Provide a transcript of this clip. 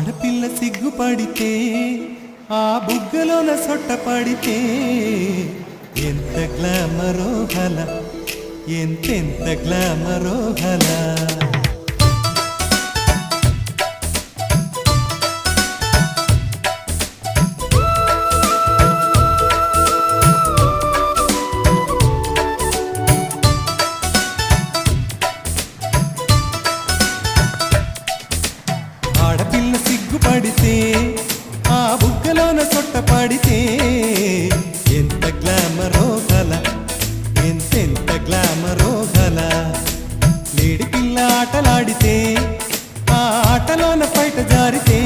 ఆడపిల్ల సిగ్గుపడితే ఆ బుగ్గలోన సొట్ట పడితే ఎంత గ్లామరో హల, ఎంతెంత గ్లామరో హల. ఆడపిల్ల సిగ్గుపడితే ఆ బుగ్గలోన సొట్ట పడితే ఎంత గ్లామరో గల, ఎంతెంత గ్లామరో గల. లేడి పిల్ల ఆటలాడితే ఆ ఆటలోన బయట జారితే